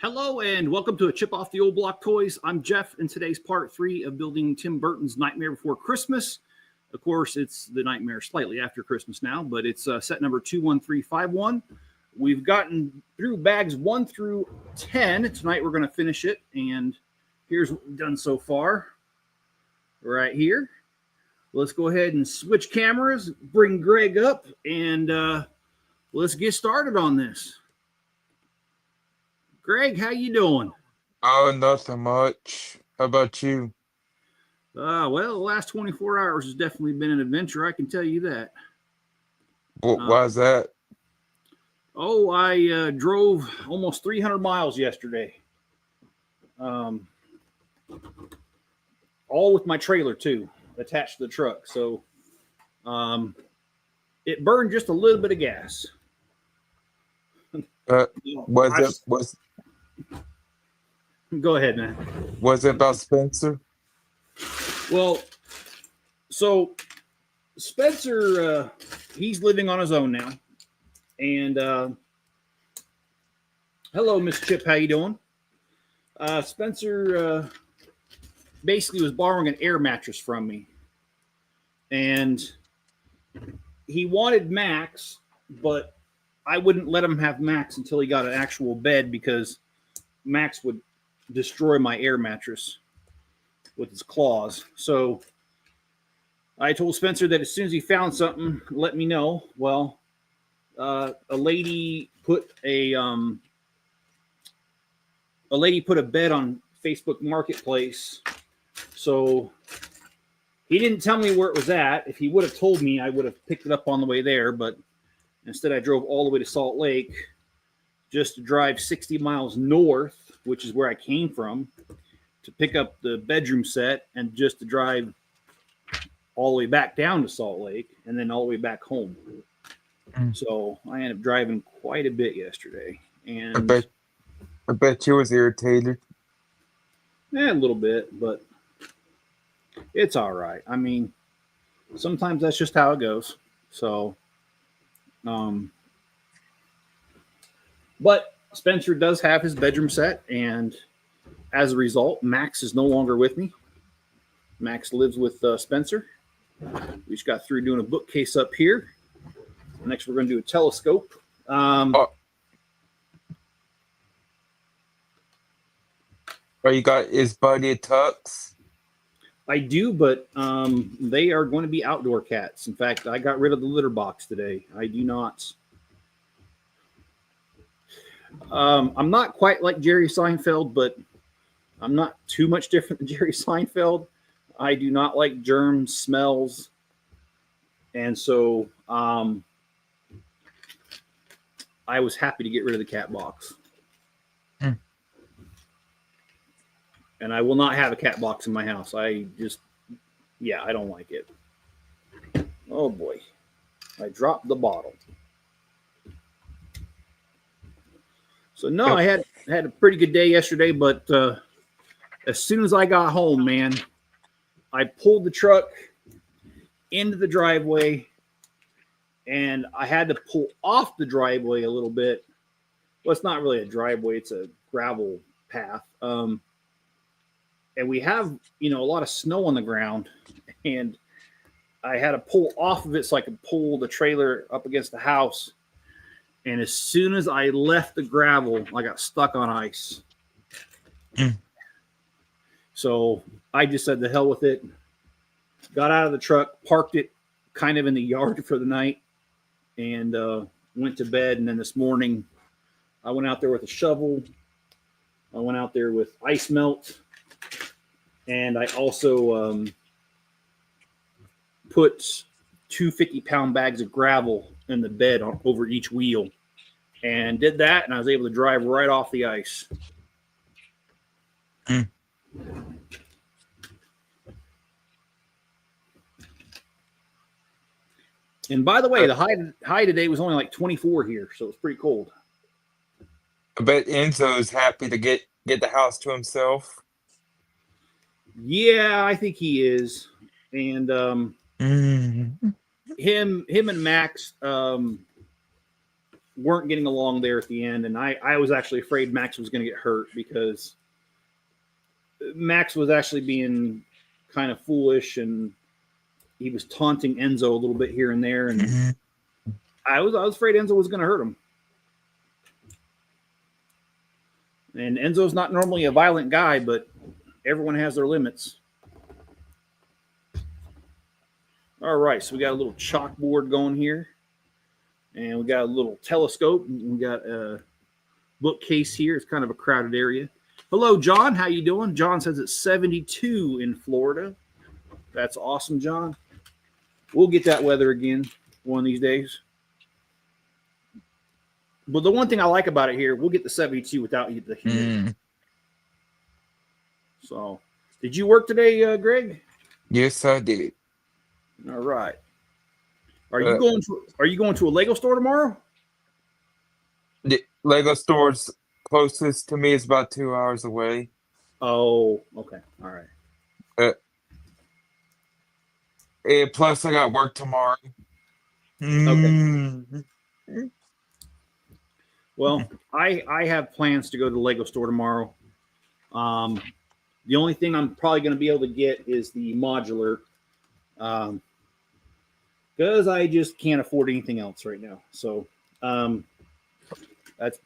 Hello and welcome to a Chip Off the Old Block Toys. I'm Jeff, and today's part 3 of building Tim Burton's Nightmare Before Christmas. Of course, it's the nightmare slightly after Christmas now, but it's set number 21351. We've gotten through bags 1 through 10. Tonight we're going to finish it, and here's what we've done so far. Right here. Let's go ahead and switch cameras, bring Greg up, and let's get started on this. Greg, how you doing? Oh, nothing much. How about you? Well, the last 24 hours has definitely been an adventure, I can tell you that. Why is that? Oh, I drove almost 300 miles yesterday. All with my trailer, too, attached to the truck. So it burned just a little bit of gas. Go ahead, man. Was it about Spencer? Well, so Spencer, he's living on his own now. And hello, Miss Chip. How you doing? Spencer basically was borrowing an air mattress from me. And he wanted Max, but I wouldn't let him have Max until he got an actual bed because Max would destroy my air mattress with his claws. So I told Spencer that as soon as he found something, let me know. Well, a lady put a bed on Facebook Marketplace. So he didn't tell me where it was at. If he would have told me, I would have picked it up on the way there. But instead, I drove all the way to Salt Lake just to drive 60 miles north, which is where I came from, to pick up the bedroom set and just to drive all the way back down to Salt Lake and then all the way back home. So I ended up driving quite a bit yesterday. And I bet you was irritated. A little bit, but it's all right. I mean, sometimes that's just how it goes. So, but Spencer does have his bedroom set, and as a result, Max is no longer with me. Max lives with Spencer. We just got through doing a bookcase up here. Next, we're going to do a telescope. Oh, you got his buddy Tux? I do, but they are going to be outdoor cats. In fact, I got rid of the litter box today. I do not. I'm not quite like Jerry Seinfeld, but I'm not too much different than Jerry Seinfeld. I do not like germs, smells. And so I was happy to get rid of the cat box. And I will not have a cat box in my house. I don't like it. Oh boy. I dropped the bottle. So no, I had a pretty good day yesterday, but as soon as I got home, man, I pulled the truck into the driveway, and I had to pull off the driveway a little bit. Well, it's not really a driveway; it's a gravel path. And we have, a lot of snow on the ground, and I had to pull off of it so I could pull the trailer up against the house. And as soon as I left the gravel, I got stuck on ice. So I just said, the hell with it. Got out of the truck, parked it kind of in the yard for the night, and went to bed. And then this morning, I went out there with a shovel. I went out there with ice melt. And I also put 2 50-pound bags of gravel in the bed over each wheel, and did that, and I was able to drive right off the ice. And by the way, the high today was only like 24 here, so it's pretty cold. I bet Enzo's happy to get the house to himself. Yeah, I think he is. And him and Max weren't getting along there at the end, and I was actually afraid Max was going to get hurt because Max was actually being kind of foolish, and he was taunting Enzo a little bit here and there, and I was afraid Enzo was going to hurt him. And Enzo's not normally a violent guy, but everyone has their limits. All right, so we got a little chalkboard going here, and we got a little telescope, and we got a bookcase here. It's kind of a crowded area. Hello, John. How you doing? John says it's 72 in Florida. That's awesome, John. We'll get that weather again one of these days. But the one thing I like about it here, we'll get the 72 without the heat. So, did you work today, Greg? Yes, I did. All right. Are you going to a Lego store tomorrow? The Lego store's closest to me is about 2 hours away. Oh, okay. All right. And plus, I got work tomorrow. Okay. Well, I have plans to go to the Lego store tomorrow. The only thing I'm probably going to be able to get is the modular, because I just can't afford anything else right now. So that's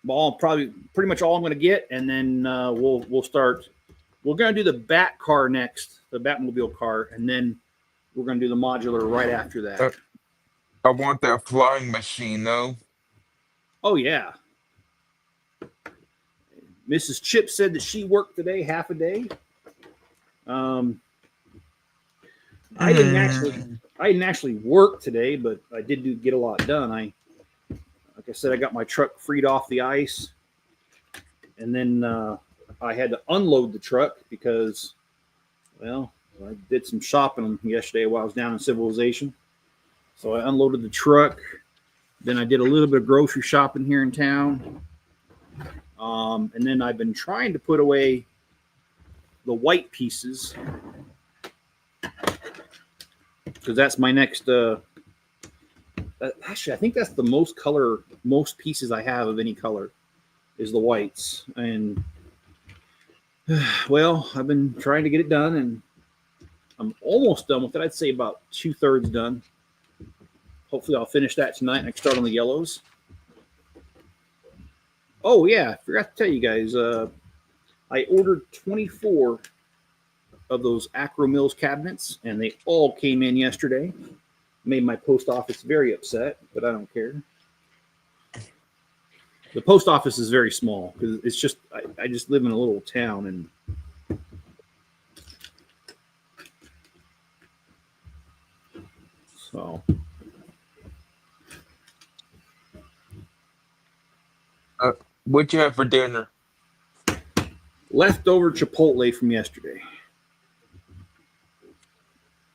pretty much all I'm going to get, and then we'll start. We're going to do the Bat car next, the Batmobile car, and then we're going to do the modular right after that. I want that flying machine, though. Oh, yeah. Mrs. Chip said that she worked today half a day. I didn't actually work today, but I did get a lot done. Like I said, I got my truck freed off the ice, and then I had to unload the truck because, well, I did some shopping yesterday while I was down in Civilization. So I unloaded the truck. Then I did a little bit of grocery shopping here in town. And then I've been trying to put away the white pieces because that's my next. Actually, I think that's the most pieces I have of any color is the whites. And well, I've been trying to get it done, and I'm almost done with it. I'd say about 2/3 done. Hopefully, I'll finish that tonight and I can start on the yellows. Oh, yeah. I forgot to tell you guys. I ordered 24 of those Acro Mills cabinets, and they all came in yesterday. Made my post office very upset, but I don't care. The post office is very small because it's just I just live in a little town, and so. What'd you have for dinner? Leftover Chipotle from yesterday.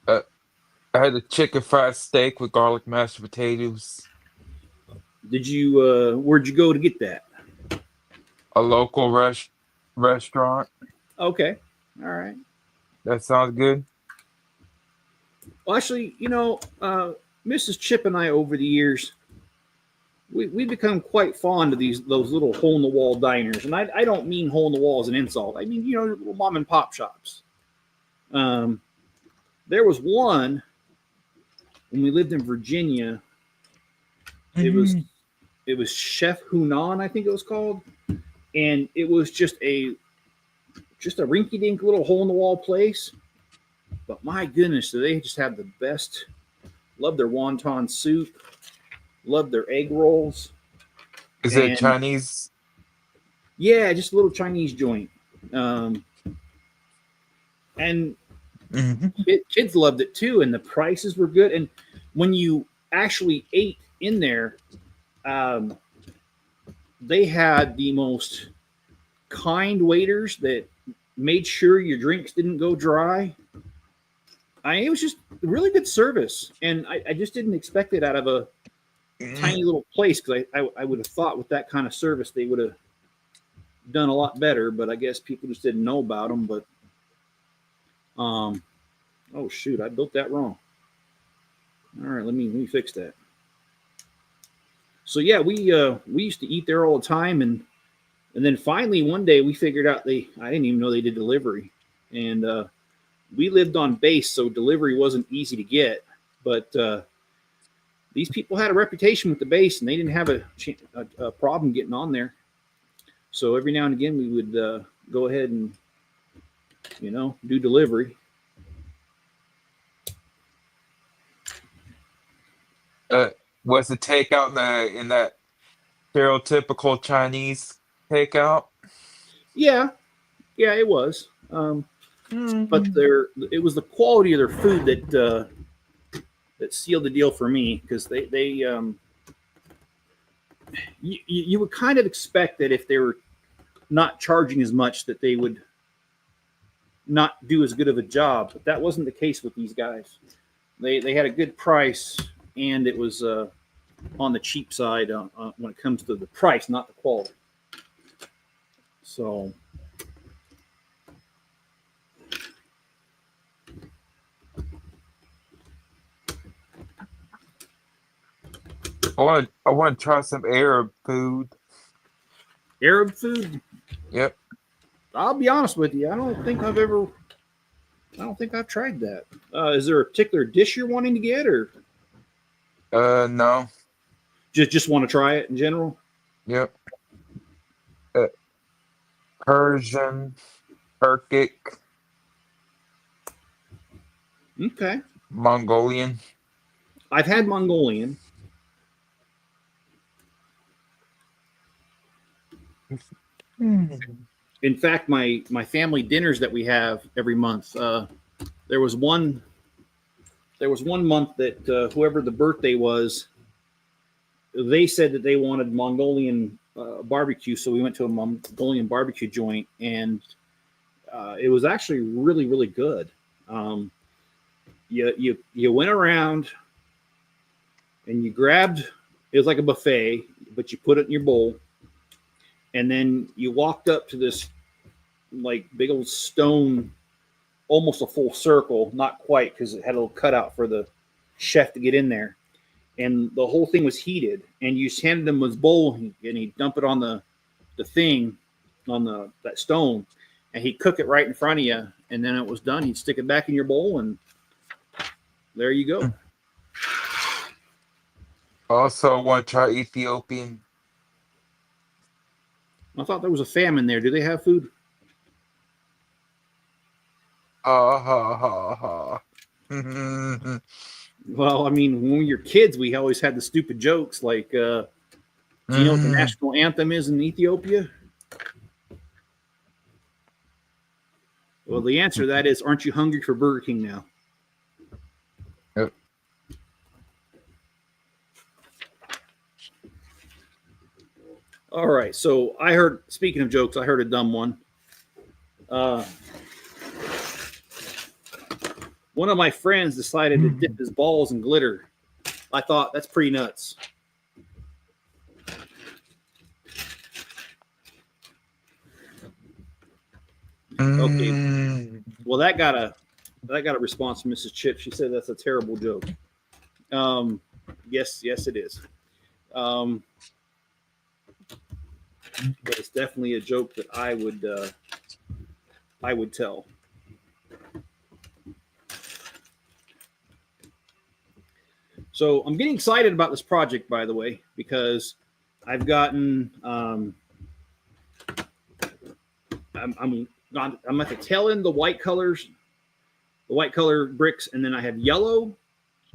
I had a chicken fried steak with garlic mashed potatoes. Did you? Where'd you go to get that? A local restaurant. Okay, all right. That sounds good. Well, actually, Mrs. Chip and I over the years, we become quite fond of those little hole in the wall diners, and I don't mean hole in the wall as an insult. I mean little mom and pop shops. There was one when we lived in Virginia. Mm-hmm. It was Chef Hunan, I think it was called, and it was just a rinky-dink little hole in the wall place. But my goodness, do they just have the best? Love their wonton soup. Love their egg rolls. Is it Chinese? Yeah, just a little Chinese joint. And kids loved it too, and the prices were good. And when you actually ate in there, they had the most kind waiters that made sure your drinks didn't go dry. It was just really good service, and I just didn't expect it out of a tiny little place, because I would have thought with that kind of service they would have done a lot better, but I guess people just didn't know about them. But oh shoot, I built that wrong. All right, let me fix that. So yeah, we used to eat there all the time, and then finally one day we figured out I didn't even know they did delivery, and we lived on base, so delivery wasn't easy to get. But these people had a reputation with the base, and they didn't have a problem getting on there. So every now and again we would go ahead and do delivery. Was the takeout in that stereotypical Chinese takeout? Yeah, it was. But it was the quality of their food that sealed the deal for me, because you would kind of expect that if they were not charging as much that they would not do as good of a job, but that wasn't the case with these guys. They had a good price, and it was on the cheap side when it comes to the price, not the quality. So I want to try some Arab food. Arab food. Yep. I'll be honest with you. I don't think I've tried that. Is there a particular dish you're wanting to get, or No. just want to try it in general? Yep. Persian, Turkic, Okay. Mongolian. I've had Mongolian. In fact, my family dinners that we have every month, there was one month that whoever the birthday was, they said that they wanted Mongolian barbecue, so we went to a Mongolian barbecue joint, and it was actually really, really good. You went around and you grabbed, it was like a buffet, but you put it in your bowl, and then you walked up to this like big old stone, almost a full circle, not quite, because it had a little cutout for the chef to get in there. And the whole thing was heated, and you just handed him his bowl, and he'd dump it on the thing, on that stone, and he'd cook it right in front of you. And then it was done. He'd stick it back in your bowl, and there you go. Also want to try Ethiopian. I thought there was a famine there. Do they have food? Ha ha ha. Well, I mean, when we were kids, we always had the stupid jokes like, do you know what the national anthem is in Ethiopia? Well, the answer to that is, aren't you hungry for Burger King now? Yep. All right. So speaking of jokes, I heard a dumb one. One of my friends decided to dip his balls in glitter. I thought, that's pretty nuts. Okay. Well, that got a response from Mrs. Chip. She said that's a terrible joke. Yes, it is. But it's definitely a joke that I would tell. So I'm getting excited about this project, by the way, because I've gotten I'm at the tail end of the white color bricks, and then I have yellow,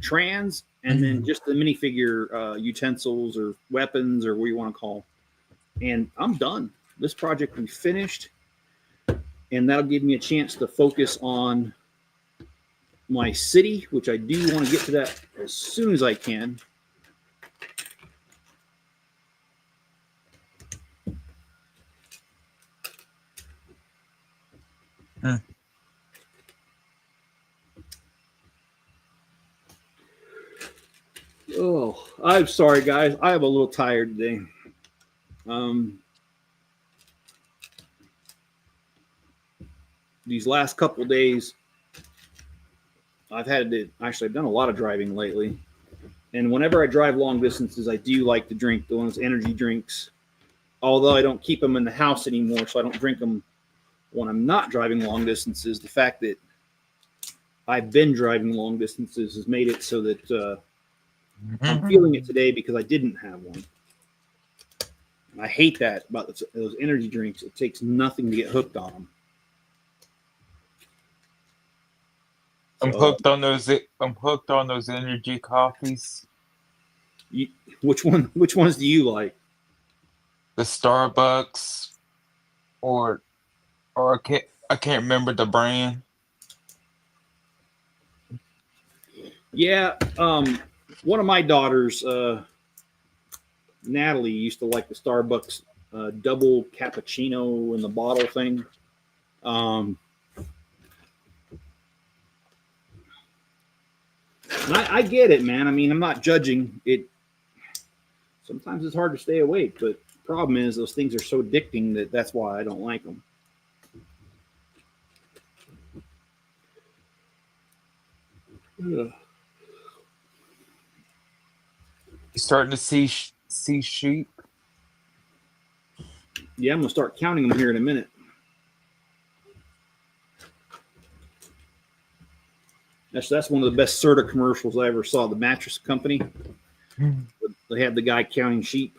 trans, and then just the minifigure utensils or weapons or what you want to call. And I'm done. This project will be finished, and that'll give me a chance to focus on my city, which I do want to get to that as soon as I can. Oh, I'm sorry, guys. I am a little tired today. These last couple of days, I've done a lot of driving lately, And whenever I drive long distances, I do like to drink those energy drinks. Although I don't keep them in the house anymore, so I don't drink them when I'm not driving long distances. The fact that I've been driving long distances has made it so that I'm feeling it today because I didn't have one. And I hate that about those energy drinks. It takes nothing to get hooked on them. I'm hooked on those. I'm hooked on those energy coffees. Which ones do you like? The Starbucks, or I can't remember the brand. Yeah, one of my daughters, Natalie, used to like the Starbucks double cappuccino in the bottle thing. And I get it, man. I mean, I'm not judging it. Sometimes it's hard to stay awake, but the problem is those things are so addicting that's why I don't like them. You starting to see sheep? Yeah, I'm gonna start counting them here in a minute. That's one of the best Serta commercials I ever saw. The mattress company. They had the guy counting sheep,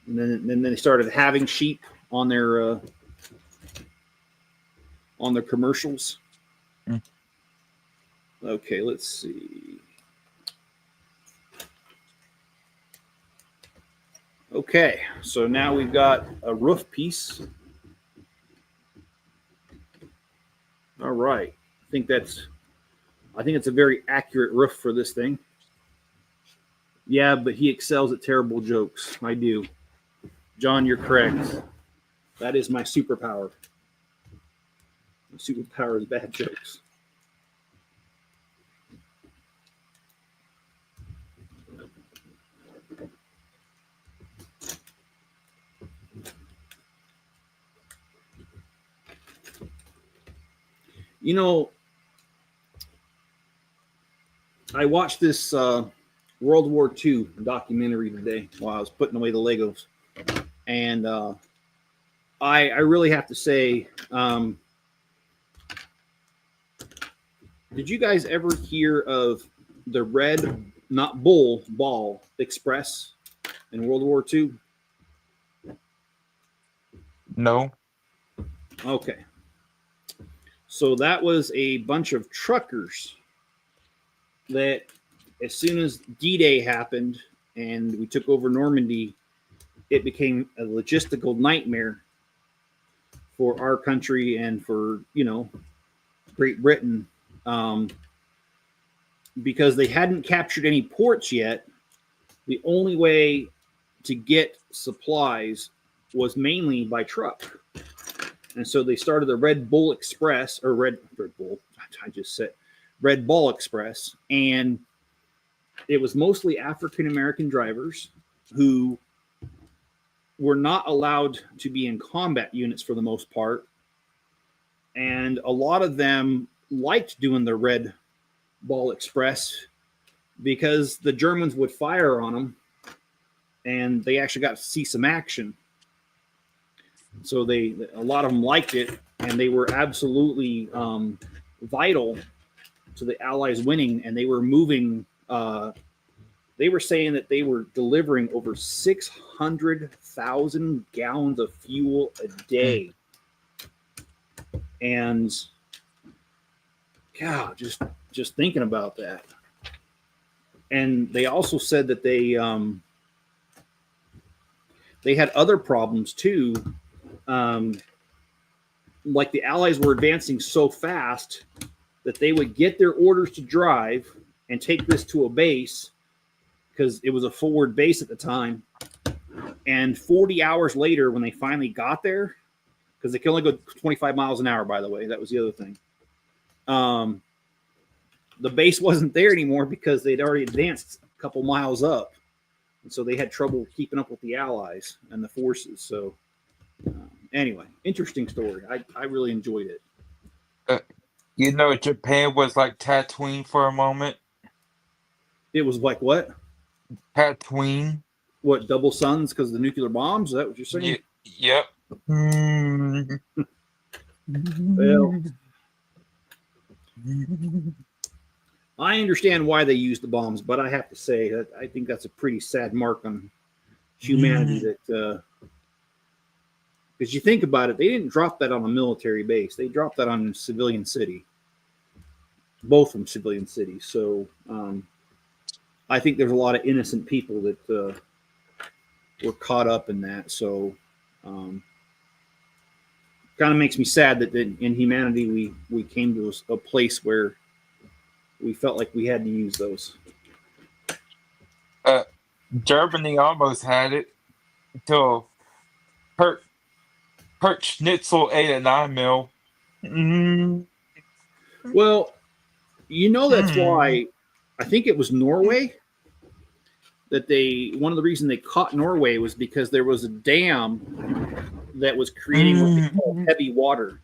and then they started having sheep on their commercials. Okay, let's see. Okay, so now we've got a roof piece. All right. I think it's a very accurate roof for this thing. Yeah, but he excels at terrible jokes. I do. John, you're correct. That is my superpower. My superpower is bad jokes. You know, I watched this World War II documentary today while I was putting away the Legos. And I really have to say, did you guys ever hear of the Red, not Bull, Ball Express in World War II? No. Okay. So that was a bunch of truckers that as soon as D-Day happened and we took over Normandy, it became a logistical nightmare for our country and for, Great Britain, because they hadn't captured any ports yet. The only way to get supplies was mainly by truck. And so they started the Red Bull Express, or Red Bull, Red Ball Express. And it was mostly African-American drivers who were not allowed to be in combat units for the most part. And a lot of them liked doing the Red Ball Express because the Germans would fire on them and they actually got to see some action. So a lot of them liked it, and they were absolutely vital to the Allies winning. And they were moving. They were saying that they were delivering over 600,000 gallons of fuel a day. And God, just thinking about that. And they also said that they had other problems too. Like the Allies were advancing so fast that they would get their orders to drive and take this to a base, because it was a forward base at the time. And 40 hours later, when they finally got there, because they can only go 25 miles an hour, by the way, that was the other thing. The base wasn't there anymore because they'd already advanced a couple miles up. And so they had trouble keeping up with the Allies and the forces. So anyway, interesting story. I really enjoyed it. Japan was like Tatooine for a moment. It was like what? Tatooine. What, double suns because of the nuclear bombs? Is that what you're saying? Yep. Well, I understand why they used the bombs, but I have to say that I think that's a pretty sad mark on humanity. That because you think about it, they didn't drop that on a military base; they dropped that on a civilian city, both from civilian cities. So I think there's a lot of innocent people that were caught up in that. So kind of makes me sad that in humanity we came to a place where we felt like we had to use those. Germany almost had it until Kurt Schnitzel ate a 9 mil. Well, that's why I think it was Norway that one of the reasons they caught Norway was because there was a dam that was creating what they call heavy water.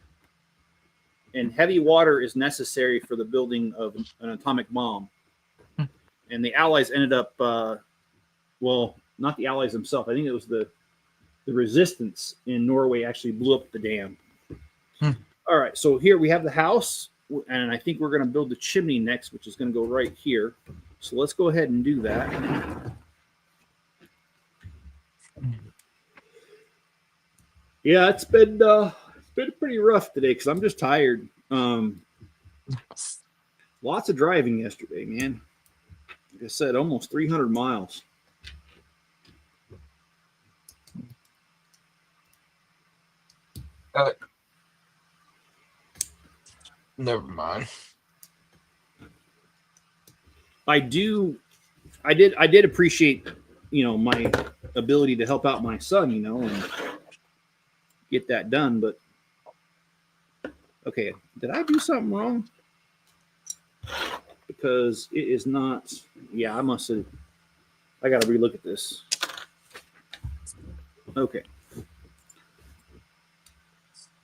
And heavy water is necessary for the building of an atomic bomb. And the Allies ended up, well, not the Allies themselves. I think it was the resistance in Norway actually blew up the dam. All right, so here we have the house, and I think we're going to build the chimney next, which is going to go right here. So let's go ahead and do that. Yeah, it's been pretty rough today because I'm just tired. Lots of driving yesterday, man. Like I said, almost 300 miles. Never mind. I did appreciate, my ability to help out my son, and get that done. But okay, did I do something wrong? Because it is not. Yeah, I must have. I got to relook at this. Okay.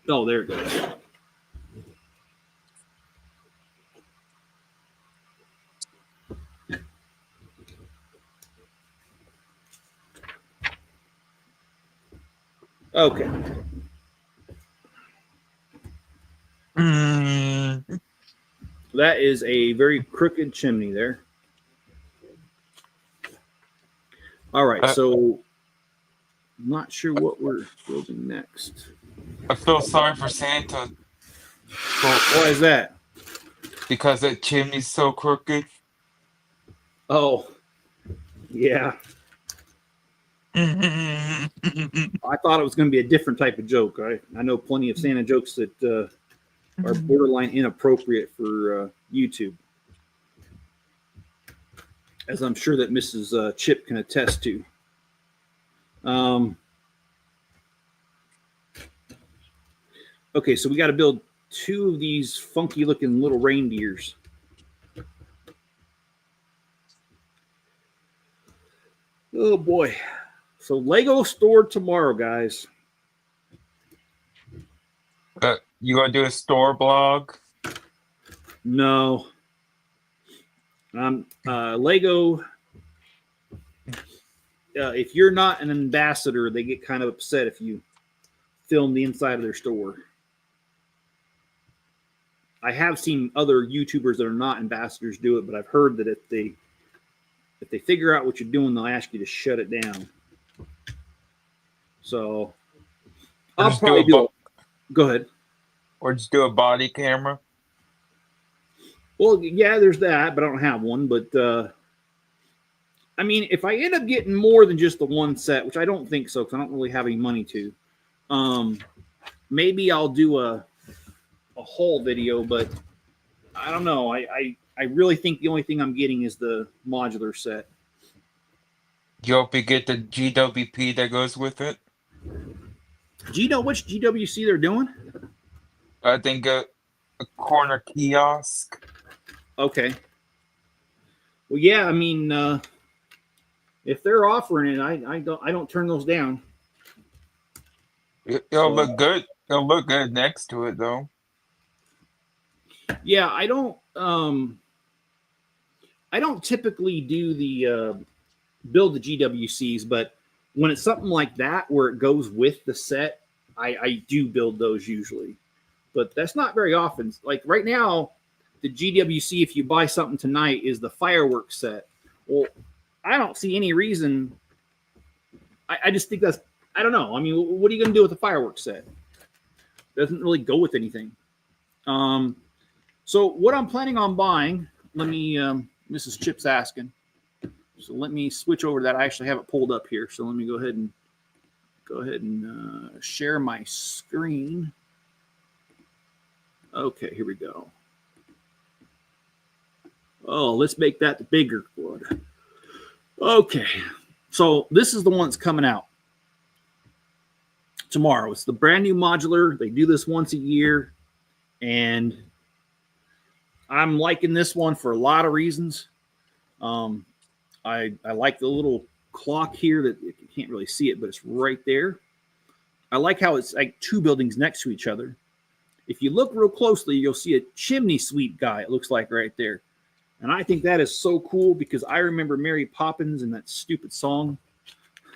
Oh, there it goes. Okay. That is a very crooked chimney there. All right, so I'm not sure what we're building next. I feel sorry for Santa. Why is that? Because that chimney's so crooked. Oh, yeah. I thought it was going to be a different type of joke. I know plenty of Santa jokes that are borderline inappropriate for YouTube, as I'm sure that Mrs. Chip can attest to. Okay, so we got to build 2 of these funky-looking little reindeers. Oh boy! So Lego store tomorrow, guys. You gonna do a store blog? No. Lego. If you're not an ambassador, they get kind of upset if you film the inside of their store. I have seen other YouTubers that are not ambassadors do it, but I've heard that if they figure out what you're doing, they'll ask you to shut it down. So I'll probably do it. Go ahead. Or just do a body camera. Well, yeah, there's that, but I don't have one. But I mean, if I end up getting more than just the one set, which I don't think so, because I don't really have any money to, maybe I'll do a whole video. But I don't know. I really think the only thing I'm getting is the modular set. You hope you get the GWP that goes with it. Which GWC they're doing? I think a corner kiosk. Okay. Well, yeah. I mean, if they're offering it, I don't turn those down. It'll look good. It'll look good next to it, though. Yeah, I don't. I don't typically do the build the GWCs, but when it's something like that where it goes with the set, I do build those usually. But that's not very often. Like right now, the GWC, if you buy something tonight, is the fireworks set. Well, I don't see any reason. I just think that's, I don't know. I mean, what are you going to do with the fireworks set? It doesn't really go with anything. So what I'm planning on buying, let me, Mrs. Chip's asking. So let me switch over to that. I actually have it pulled up here. So let me go ahead and share my screen. Okay, here we go. Oh, let's make that the bigger one. Okay, so this is the one that's coming out tomorrow. It's the brand new modular. They do this once a year, and I'm liking this one for a lot of reasons. I like the little clock here that you can't really see it, but it's right there. I like how it's like two buildings next to each other. If you look real closely, you'll see a chimney sweep guy, it looks like right there. And I think that is so cool because I remember Mary Poppins and that stupid song.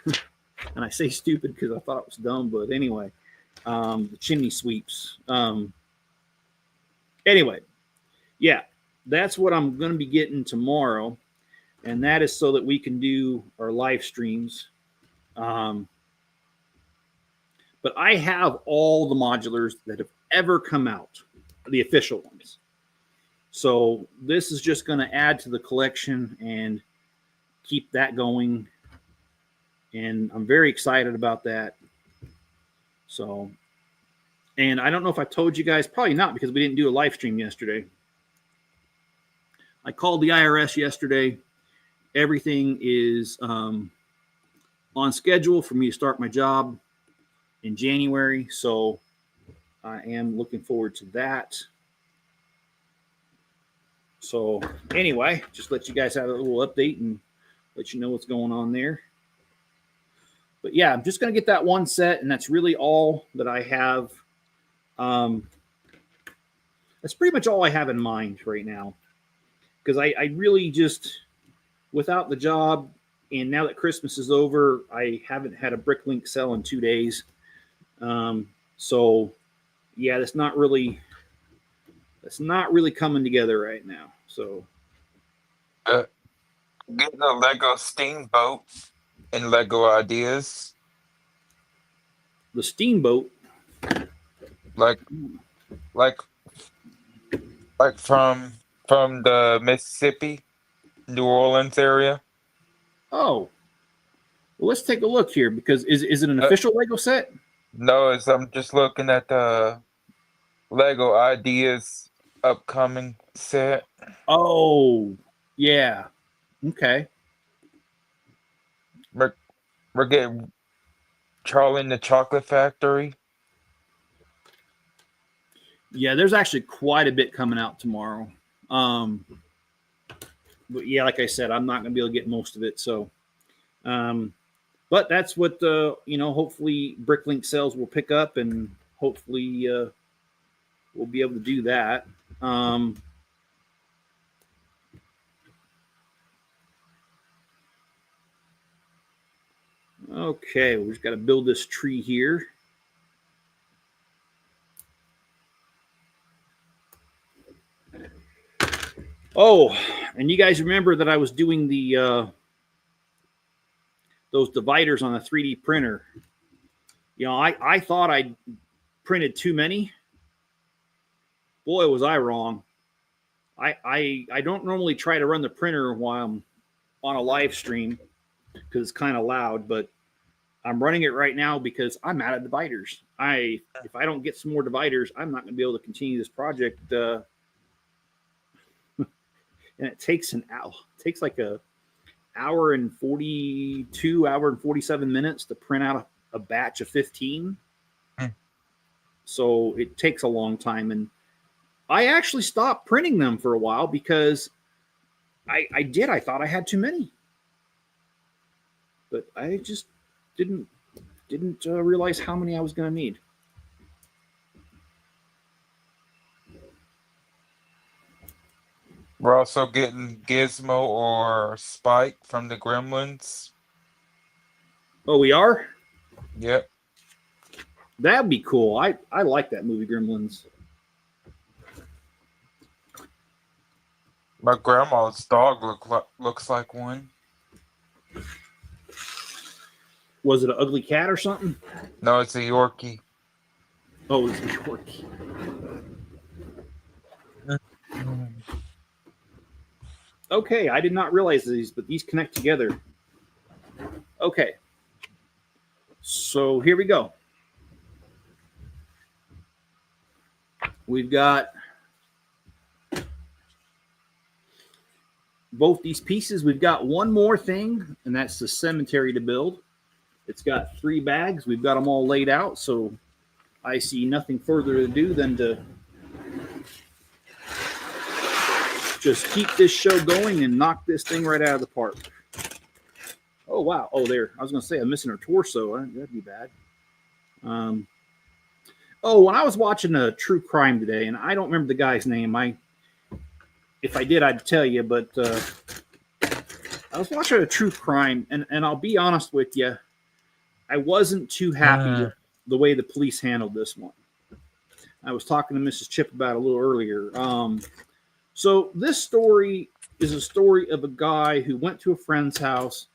And I say stupid because I thought it was dumb, but anyway, the chimney sweeps. Anyway, yeah, that's what I'm going to be getting tomorrow. And that is so that we can do our live streams. But I have all the modulars that have ever come out, the official ones. So this is just going to add to the collection and keep that going. And I'm very excited about that. So, and I don't know if I told you guys, probably not because we didn't do a live stream yesterday. I called the IRS yesterday. Everything is on schedule for me to start my job in January. So I am looking forward to that. So anyway, just let you guys have a little update and let you know what's going on there. But yeah, I'm just going to get that one set, and that's really all that I have. That's pretty much all I have in mind right now. Because I really just, without the job, and now that Christmas is over, I haven't had a Bricklink sell in 2 days. So yeah, that's not really coming together right now. So getting a Lego Steamboat and Lego Ideas. The Steamboat, like from the Mississippi, New Orleans area. Oh, well, let's take a look here because is it an official Lego set? No, I'm just looking at the Lego Ideas upcoming set. Oh, yeah. Okay. We're getting Charlie and the Chocolate Factory. Yeah, there's actually quite a bit coming out tomorrow. But yeah, like I said, I'm not going to be able to get most of it. So, but that's what hopefully Bricklink sales will pick up, and hopefully we'll be able to do that. Okay, we just got to build this tree here. Oh, and you guys remember that I was doing the those dividers on a 3D printer. You know, I thought I printed too many. Boy, was I wrong. I don't normally try to run the printer while I'm on a live stream because it's kind of loud, but I'm running it right now because I'm out of dividers. If I don't get some more dividers, I'm not going to be able to continue this project. And it takes an hour. It takes like a hour and 47 minutes to print out a batch of 15. So it takes a long time. And I actually stopped printing them for a while because I thought I had too many. But I just didn't realize how many I was going to need. We're also getting Gizmo or Spike from the Gremlins. Oh, we are? Yep. That'd be cool. I like that movie, Gremlins. My grandma's dog looks like one. Was it an ugly cat or something? No, it's a Yorkie. Oh, it's a Yorkie. Okay, I did not realize these, but these connect together. Okay. So here we go. We've got both these pieces. We've got one more thing, and that's the cemetery to build. It's got 3 bags. We've got them all laid out, so I see nothing further to do than to just keep this show going and knock this thing right out of the park. Oh, wow. Oh, there. I was going to say I'm missing her torso. That'd be bad. Oh, when I was watching a true crime today, and I don't remember the guy's name. If I did, I'd tell you, but I was watching a true crime, and I'll be honest with you, I wasn't too happy with the way the police handled this one. I was talking to Mrs. Chip about it a little earlier. So this story is a story of a guy who went to a friend's house.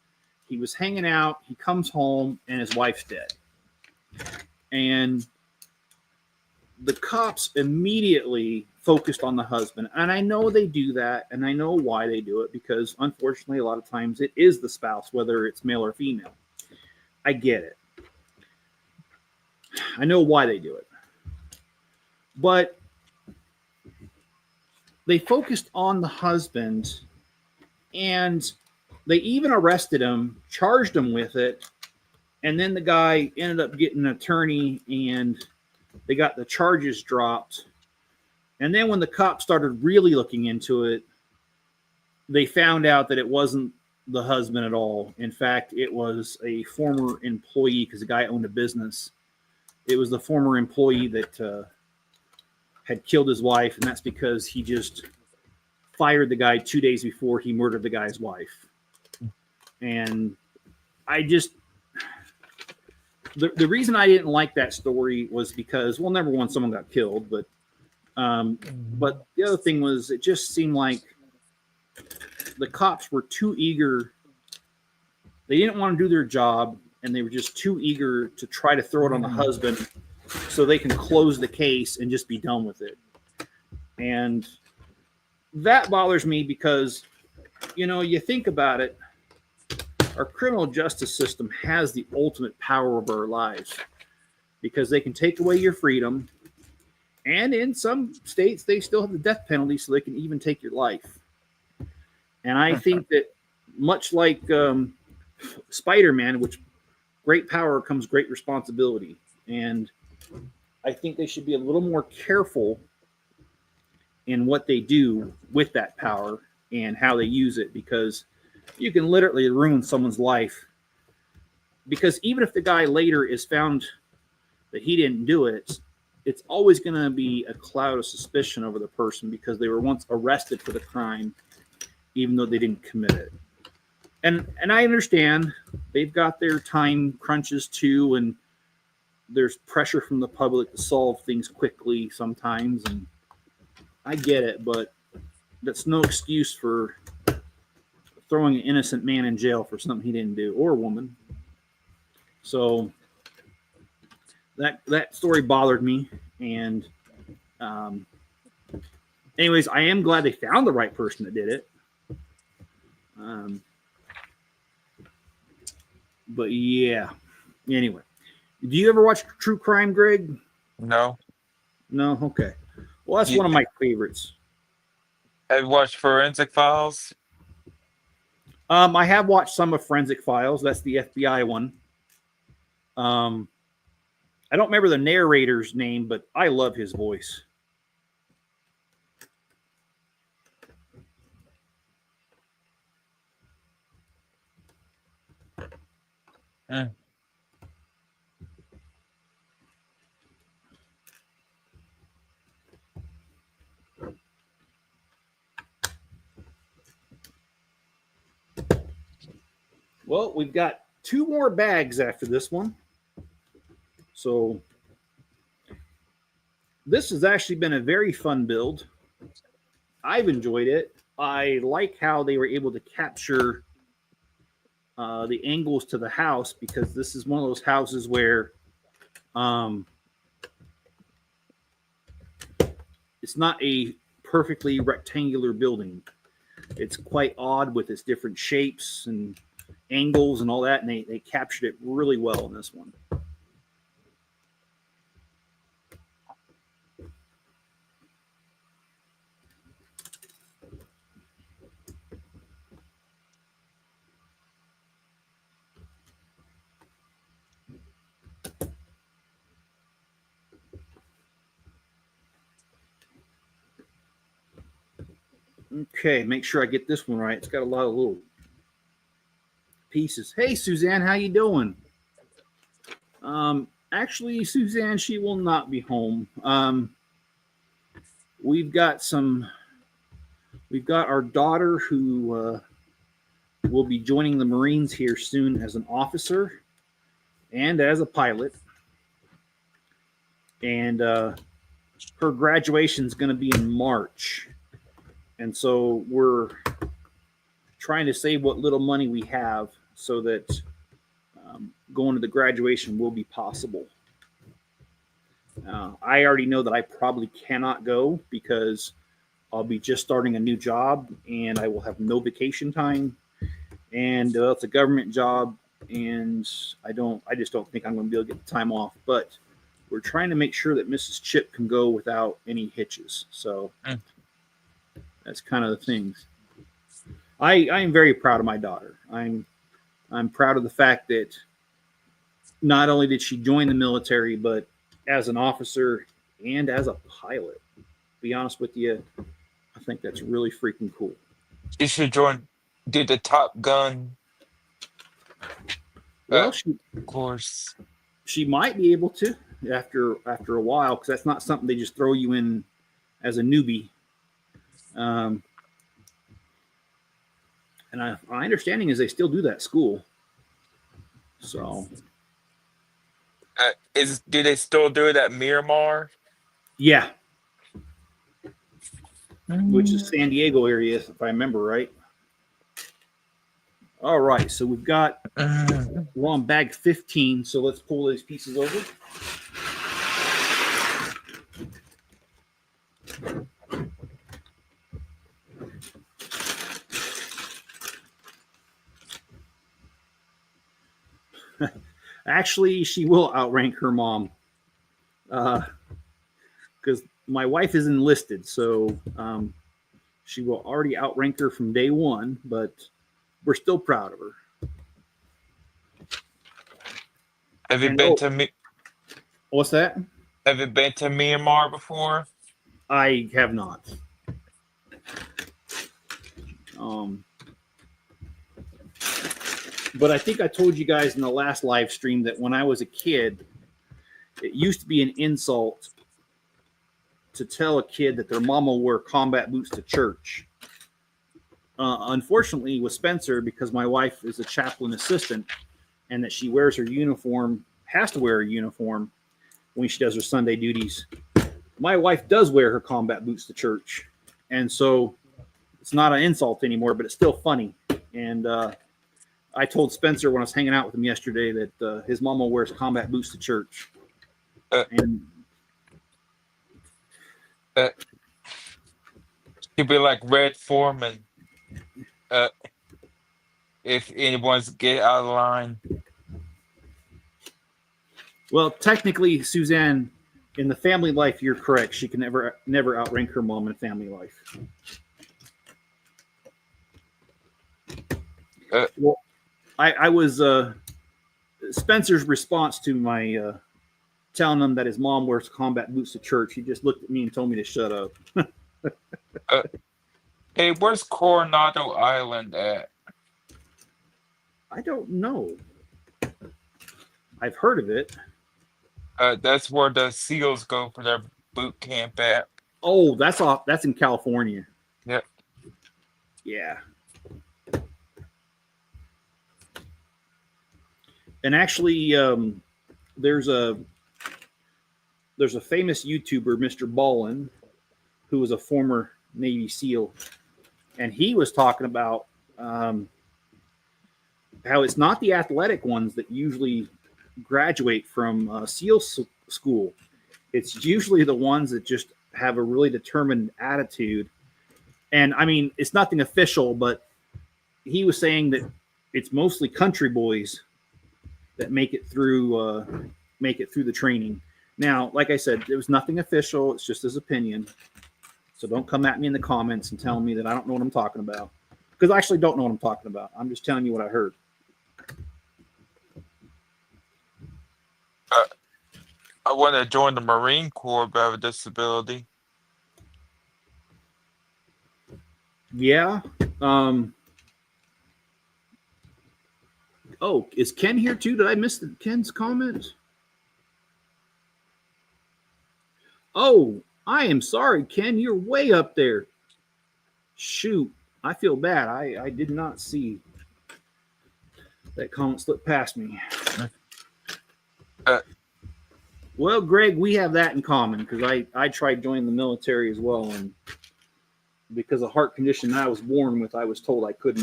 He was hanging out. He comes home, and his wife's dead. And the cops immediately focused on the husband. And I know they do that, and I know why they do it, because unfortunately, a lot of times it is the spouse, whether it's male or female. I get it. I know why they do it. But they focused on the husband, and they even arrested him, charged him with it, and then the guy ended up getting an attorney, and they got the charges dropped. And then when the cops started really looking into it, they found out that it wasn't the husband at all. In fact, it was a former employee, because the guy owned a business. It was the former employee that had killed his wife, and that's because he just fired the guy 2 days before he murdered the guy's wife. And I just... The reason I didn't like that story was because, well, number one, someone got killed, but the other thing was it just seemed like the cops were too eager. They didn't want to do their job, and they were just too eager to try to throw it on the husband so they can close the case and just be done with it. And that bothers me because, you think about it, our criminal justice system has the ultimate power over our lives because they can take away your freedom. And in some states, they still have the death penalty, so they can even take your life. And I think that much like Spider-Man, which great power comes great responsibility. And I think they should be a little more careful in what they do with that power and how they use it, because you can literally ruin someone's life. Because even if the guy later is found that he didn't do it, it's always going to be a cloud of suspicion over the person because they were once arrested for the crime, even though they didn't commit it. And I understand they've got their time crunches too, and there's pressure from the public to solve things quickly sometimes, and I get it, but that's no excuse for throwing an innocent man in jail for something he didn't do, or a woman. So that story bothered me, and anyways, I am glad they found the right person that did it. But yeah, anyway, do you ever watch true crime, Greg? No. No? Okay. Well, that's one of my favorites. Have you watched Forensic Files? I have watched some of Forensic Files. That's the FBI one. I don't remember the narrator's name, but I love his voice. Well, we've got 2 more bags after this one. So this has actually been a very fun build. I've enjoyed it. I like how they were able to capture the angles to the house, because this is one of those houses where it's not a perfectly rectangular building. It's quite odd with its different shapes and angles and all that, and they captured it really well in this one. Okay, make sure I get this one right. It's got a lot of little pieces. Hey, Suzanne, how you doing? Actually, Suzanne, she will not be home. We've got our daughter who will be joining the Marines here soon as an officer and as a pilot. And her graduation is going to be in March. And so we're trying to save what little money we have so that going to the graduation will be possible. I already know that I probably cannot go because I'll be just starting a new job and I will have no vacation time. And it's a government job, and I just don't think I'm going to be able to get the time off. But we're trying to make sure that Mrs. Chip can go without any hitches. So that's kind of the things. I am very proud of my daughter. I'm proud of the fact that not only did she join the military, but as an officer and as a pilot. To be honest with you, I think that's really freaking cool. She should do the Top Gun. Well, of course, she might be able to after a while, because that's not something they just throw you in as a newbie. And my understanding is they still do that at school. So, do they still do it at Miramar? Yeah, which is San Diego area, if I remember right. All right, so we're on bag 15, so let's pull these pieces over. Actually, she will outrank her mom, because my wife is enlisted, so she will already outrank her from day one, but we're still proud of her. Have you been to me? What's that? Have you been to Myanmar before? I have not. But I think I told you guys in the last live stream that when I was a kid, it used to be an insult to tell a kid that their mama wore combat boots to church. Unfortunately, with Spencer, because my wife is a chaplain assistant and that she wears her uniform, has to wear a uniform when she does her Sunday duties, my wife does wear her combat boots to church. And so it's not an insult anymore, but it's still funny. And I told Spencer when I was hanging out with him yesterday that his mama wears combat boots to church. And She'd be like Red Foreman. If anyone's get out of line. Well, technically, Suzanne, in the family life, you're correct. She can never outrank her mom in family life. Well, I was Spencer's response to my telling him that his mom wears combat boots to church. He just looked at me and told me to shut up. Hey, where's Coronado Island at? I don't know. I've heard of it. That's where the SEALs go for their boot camp at. Oh, that's in California. Yep. Yeah. And actually, there's a famous YouTuber, Mr. Ballin, who was a former Navy SEAL, and he was talking about how it's not the athletic ones that usually graduate from SEAL school. It's usually the ones that just have a really determined attitude. And I mean, it's nothing official, but he was saying that it's mostly country boys that make it through the training. Now, like I said, it was nothing official. It's just his opinion. So don't come at me in the comments and tell me that I don't know what I'm talking about, because I actually don't know what I'm talking about. I'm just telling you what I heard. I want to join the Marine Corps but I have a disability. Yeah. Oh, is Ken here too? Did I miss Ken's comment? Oh, I am sorry, Ken. You're way up there. Shoot, I feel bad. I did not see that comment slip past me. Well, Greg, we have that in common, because I tried joining the military as well, and because of heart condition I was born with, I was told I could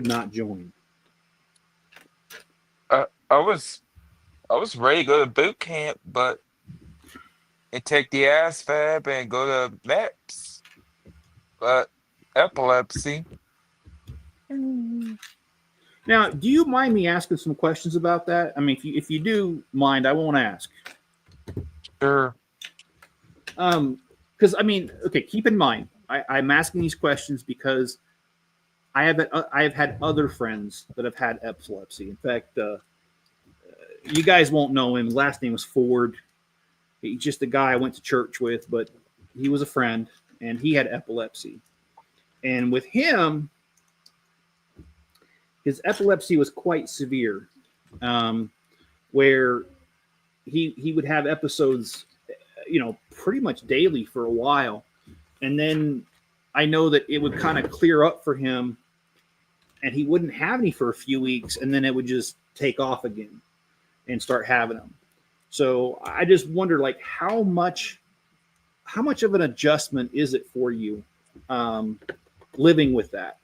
not join. I was ready to go to boot camp, but and take the ASVAB and go to MEPS, but epilepsy. Now, do you mind me asking some questions about that? I mean, if you do mind, I won't ask. Sure. Because I mean, okay, keep in mind, I'm asking these questions because I have had other friends that have had epilepsy. In fact, you guys won't know him. His last name was Ford. He's just a guy I went to church with, but he was a friend, and he had epilepsy. And with him, his epilepsy was quite severe, where he would have episodes, pretty much daily for a while. And then I know that it would kind of clear up for him, and he wouldn't have any for a few weeks, and then it would just take off again and start having them. So I just wonder, like, how much of an adjustment is it for you living with that?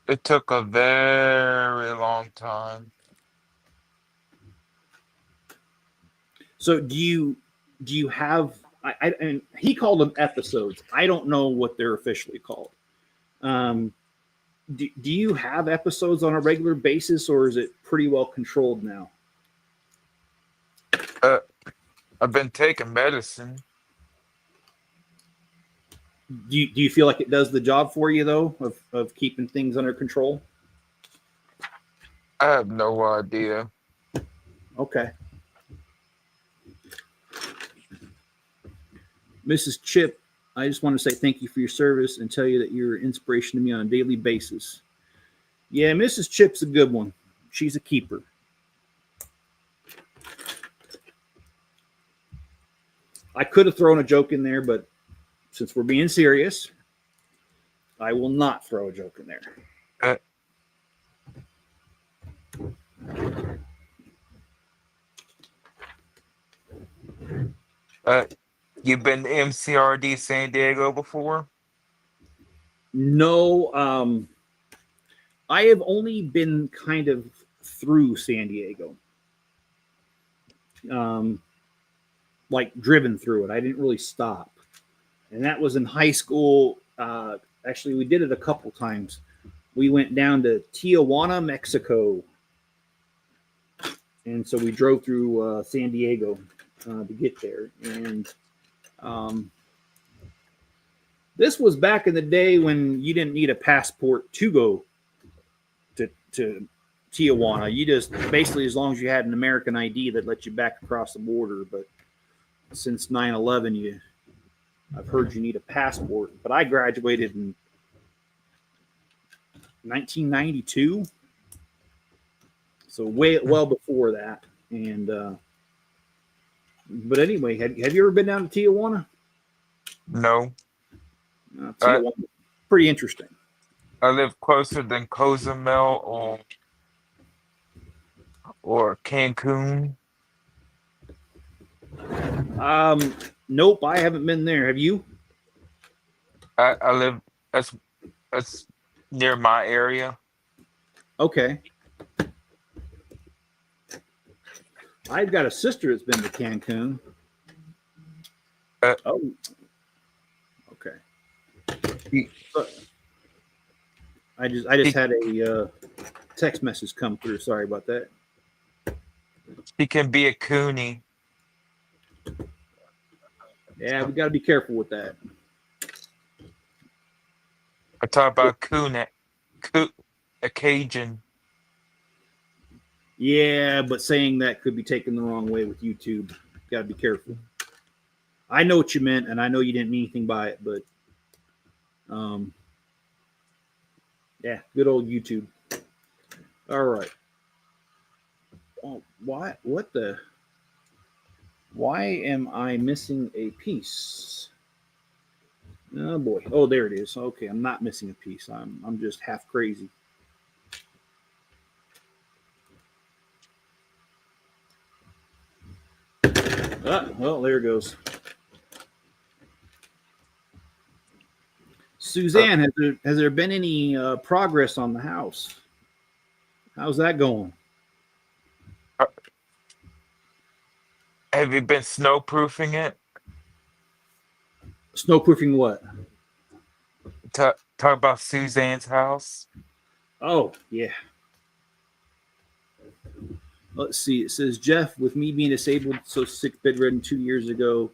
It took a very long time. So do you have? And he called them episodes. I don't know what they're officially called. Do you have episodes on a regular basis, or is it pretty well controlled now? I've been taking medicine. Do you feel like it does the job for you, though, of keeping things under control? I have no idea. Okay. Mrs. Chip, I just want to say thank you for your service and tell you that you're an inspiration to me on a daily basis. Yeah, Mrs. Chip's a good one. She's a keeper. I could have thrown a joke in there, but since we're being serious, I will not throw a joke in there. You've been to MCRD San Diego before? No, I have only been kind of through San Diego. Like driven through it. I didn't really stop. And that was in high school. Actually, we did it a couple times. We went down to Tijuana, Mexico. And so we drove through San Diego to get there. And this was back in the day when you didn't need a passport to go to Tijuana. You just basically, as long as you had an American ID, that let you back across the border. But since 9/11, I've heard you need a passport. But I graduated in 1992, so well before that. And but anyway, have you ever been down to Tijuana? No. Tijuana, pretty interesting. I live closer than Cozumel or or Cancun? Nope, I haven't been there. Have you? I live that's near my area. Okay. I've got a sister that's been to Cancun. Uh, Oh, okay. he, But I just he had a text message come through. Sorry about that. he can be a Cooney. Yeah, we got to be careful with that. I talk about Coon, a Cajun. Yeah, but saying that could be taken the wrong way with YouTube. Got to be careful. I know what you meant, and I know you didn't mean anything by it, but yeah, good old YouTube. All right. Oh, why? What the? Why am I missing a piece? Oh boy. Oh, there it is. Okay, I'm not missing a piece. I'm just half crazy. Well, there it goes. Uh, Suzanne, has there been any progress on the house? How's that going? uh, have you been snowproofing it? Snowproofing what? Talk about Suzanne's house. Oh, yeah. Let's see. It says, Jeff, with me being disabled, so sick, bedridden 2 years ago,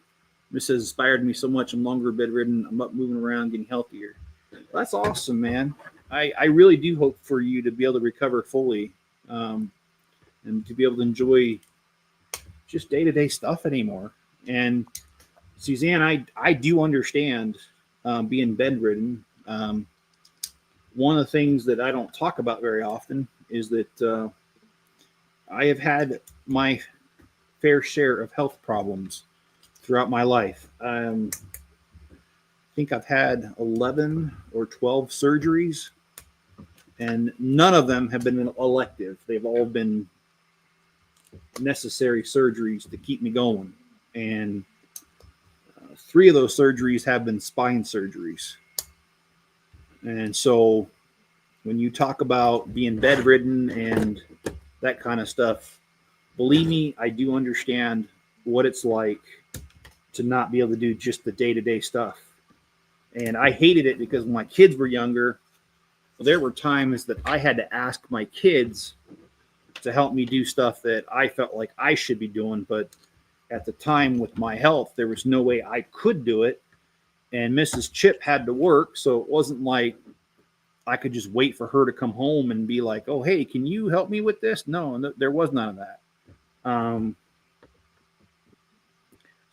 this has inspired me so much. I'm longer bedridden. I'm up moving around, getting healthier. That's awesome, man. I really do hope for you to be able to recover fully and to be able to enjoy just day to day stuff anymore. And Suzanne, I do understand being bedridden. One of the things that I don't talk about very often is that I have had my fair share of health problems throughout my life. I think I've had 11 or 12 surgeries, and none of them have been elective. They've all been necessary surgeries to keep me going. And three of those surgeries have been spine surgeries. And so when you talk about being bedridden and that kind of stuff, believe me, I do understand what it's like to not be able to do just the day-to-day stuff. And I hated it because when my kids were younger, there were times that I had to ask my kids to help me do stuff that I felt like I should be doing. But at the time with my health, there was no way I could do it. And Mrs. Chip had to work. So it wasn't like I could just wait for her to come home and be like, oh, hey, can you help me with this? No, there was none of that.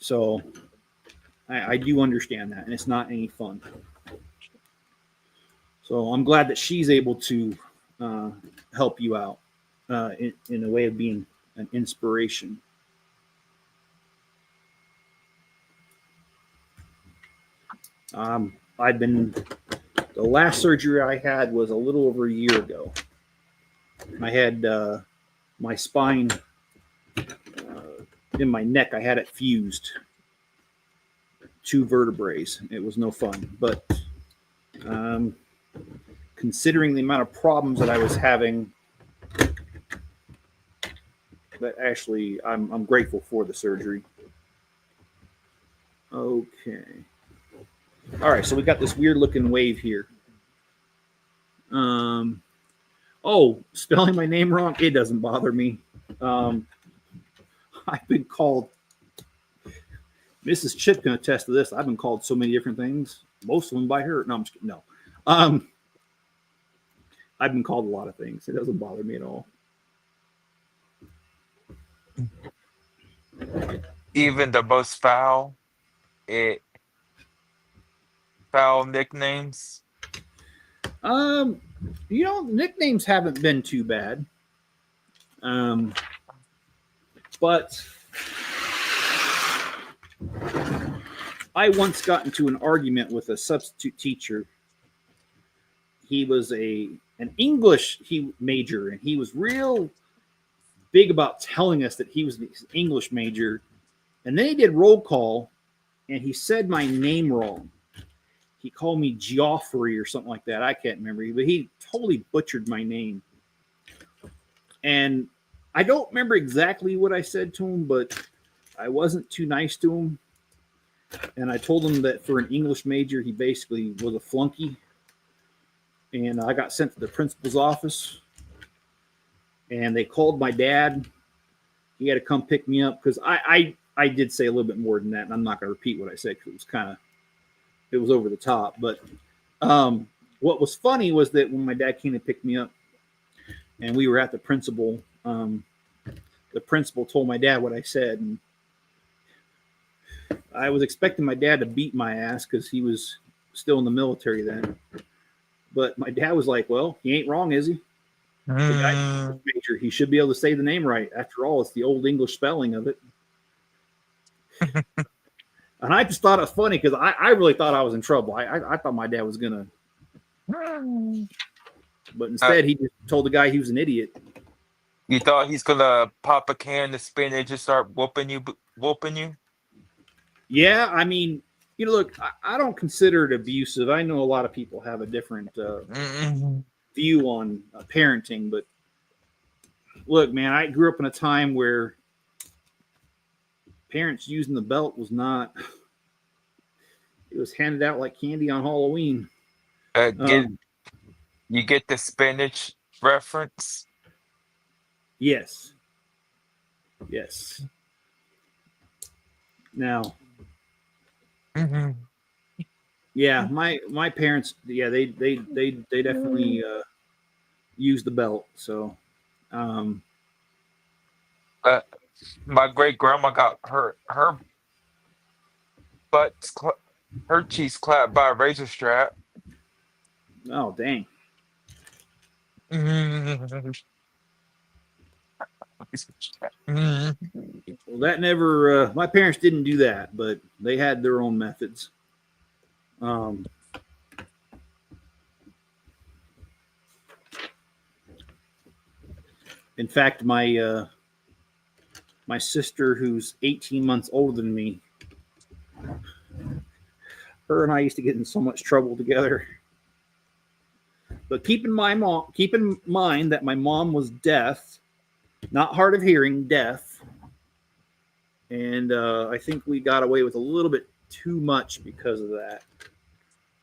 So I do understand that. And it's not any fun. So I'm glad that she's able to help you out in a way of being an inspiration. I've been, the last surgery I had was a little over a year ago. I had my spine in my neck, I had it fused, 2 vertebrae. It was no fun, but considering the amount of problems that I was having, but actually I'm grateful for the surgery. Okay. All right, so we got this weird looking wave here. Oh, spelling my name wrong, it doesn't bother me. I've been called, Mrs. Chip can attest to this. I've been called so many different things, most of them by her. No, I'm just kidding. No. I've been called a lot of things. It doesn't bother me at all. Even the most it foul nicknames. Nicknames haven't been too bad. But I once got into an argument with a substitute teacher. He was an English major, and he was real big about telling us that he was an English major. And then he did roll call, and he said my name wrong. He called me Geoffrey or something like that. I can't remember, but he totally butchered my name. And I don't remember exactly what I said to him, but I wasn't too nice to him. And I told him that for an English major, he basically was a flunky. And I got sent to the principal's office. And they called my dad. He had to come pick me up because I did say a little bit more than that. And I'm not going to repeat what I said because it was over the top. But what was funny was that when my dad came to pick me up and we were at the principal told my dad what I said. And I was expecting my dad to beat my ass because he was still in the military then. But my dad was like, well, he ain't wrong, is he? The guy's major. He should be able to say the name right. After all, it's the old English spelling of it. And I just thought it was funny because I really thought I was in trouble. I thought my dad was going to. But instead, he just told the guy he was an idiot. You thought he's going to pop a can of spinach and start whooping you? Yeah, I mean, look, I don't consider it abusive. I know a lot of people have a different view on parenting. But look, man, I grew up in a time where parents using the belt was not, it was handed out like candy on Halloween. You get the spinach reference? Yes. Now, yeah, my parents, yeah, they definitely use the belt. So, my great grandma got her butt, her cheeks clapped by a razor strap. Oh, dang. Well, that never, my parents didn't do that, but they had their own methods. In fact, my sister, who's 18 months older than me, her and I used to get in so much trouble together. But keep in mind that my mom was deaf, not hard of hearing, deaf. And I think we got away with a little bit too much because of that.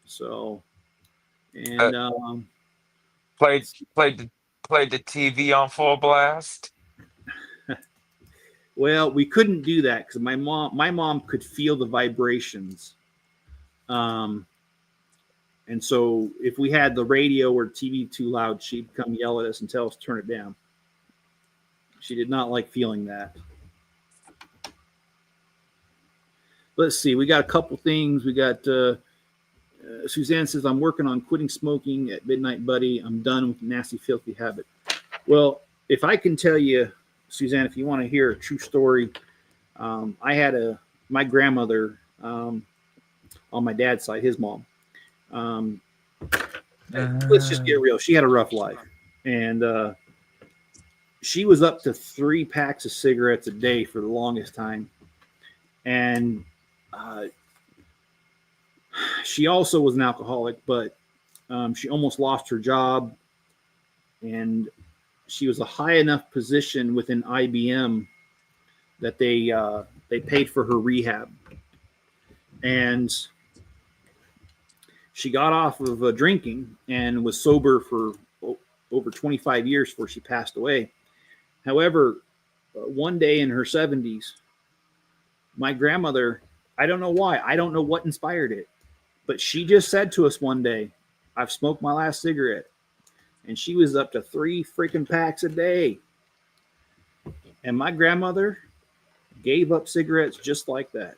So, and played the TV on full blast. Well, we couldn't do that because my mom could feel the vibrations. And so if we had the radio or TV too loud, she'd come yell at us and tell us to turn it down. She did not like feeling that. Let's see. We got a couple things. We got Suzanne says, I'm working on quitting smoking at midnight, buddy. I'm done with the nasty, filthy habit. Well, if I can tell you, Suzanne, if you want to hear a true story, I had my grandmother on my dad's side, his mom. Let's just get real. She had a rough life. And she was up to 3 packs of cigarettes a day for the longest time. And she also was an alcoholic, but she almost lost her job. And she was a high enough position within IBM that they paid for her rehab. And she got off of drinking and was sober for over 25 years before she passed away. However, one day in her 70s, my grandmother, I don't know why, I don't know what inspired it, but she just said to us one day, I've smoked my last cigarette. And she was up to 3 freaking packs a day. And my grandmother gave up cigarettes just like that.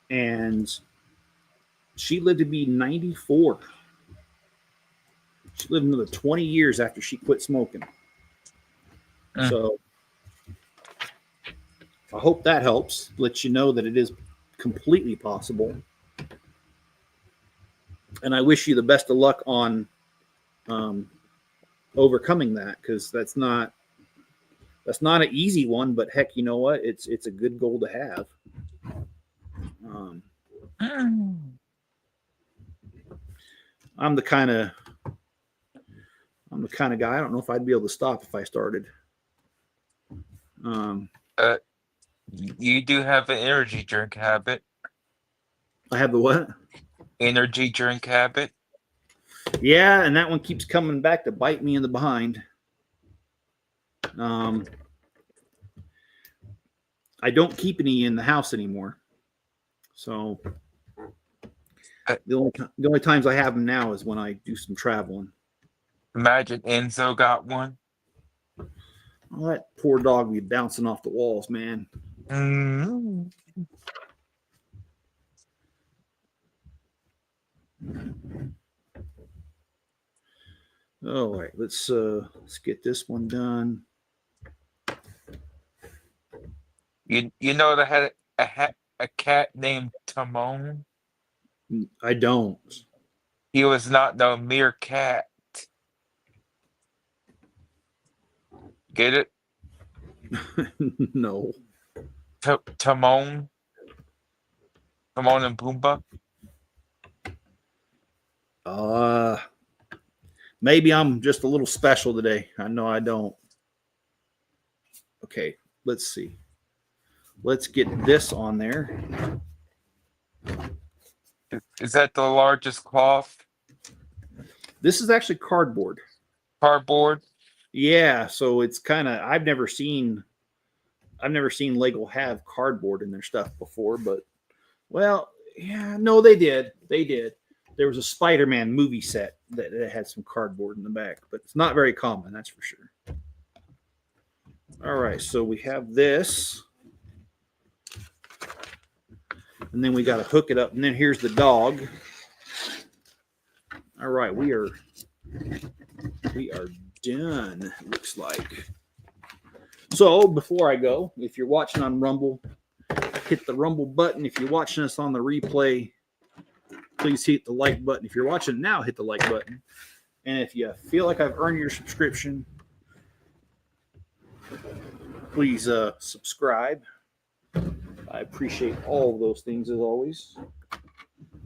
And she lived to be 94. She lived another 20 years after she quit smoking. So I hope that helps. Let you know that it is completely possible. And I wish you the best of luck on overcoming that, because that's not That's not an easy one, but heck, you know what? It's a good goal to have. I'm the kind of guy. I don't know if I'd be able to stop if I started. You do have an energy drink habit. I have the what? Energy drink habit. Yeah, and that one keeps coming back to bite me in the behind. I don't keep any in the house anymore. So the only times I have them now is when I do some traveling. Imagine Enzo got one. Oh, that poor dog be bouncing off the walls, man. Mm-hmm. All right, let's get this one done. You know that had a cat named Timon? I don't. He was not no mere cat. Get it? No. Timon? Timon and Pumbaa? Maybe I'm just a little special today. I know I don't. Okay, let's see. Let's get this on there. Is that the largest cloth? This is actually cardboard. Cardboard? Yeah, so it's kind of I've never seen Lego have cardboard in their stuff before, but well, yeah, no, they did. They did. There was a Spider-Man movie set that had some cardboard in the back, but it's not very common, that's for sure. All right, so we have this. And then we got to hook it up. And then here's the dog. All right, we are done, looks like. So before I go, if you're watching on Rumble, hit the Rumble button. If you're watching us on the replay, please hit the like button. If you're watching now, hit the like button. And if you feel like I've earned your subscription, please subscribe. I appreciate all of those things as always.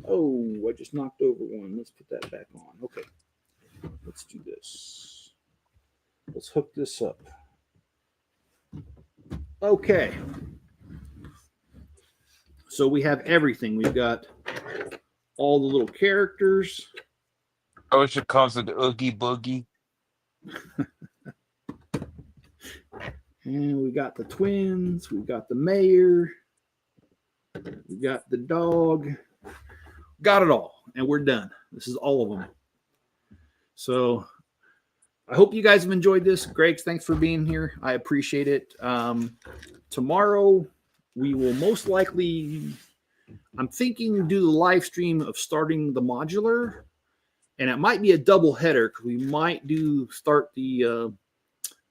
Oh, I just knocked over one. Let's put that back on. Okay. Let's do this. Let's hook this up. Okay. So we have everything. We've got all the little characters. OSHA comes with the Oogie Boogie. And we got the twins. We've got the mayor. We got the dog. Got it all. And we're done. This is all of them. So I hope you guys have enjoyed this. Greg, thanks for being here. I appreciate it. Tomorrow we will most likely, I'm thinking, do the live stream of starting the modular. And it might be a double header because we might start the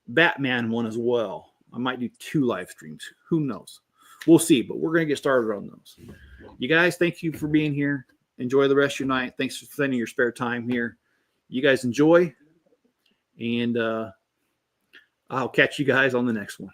Batman one as well. I might do 2 live streams. Who knows? We'll see, but we're going to get started on those. You guys, thank you for being here. Enjoy the rest of your night. Thanks for spending your spare time here. You guys enjoy, and I'll catch you guys on the next one.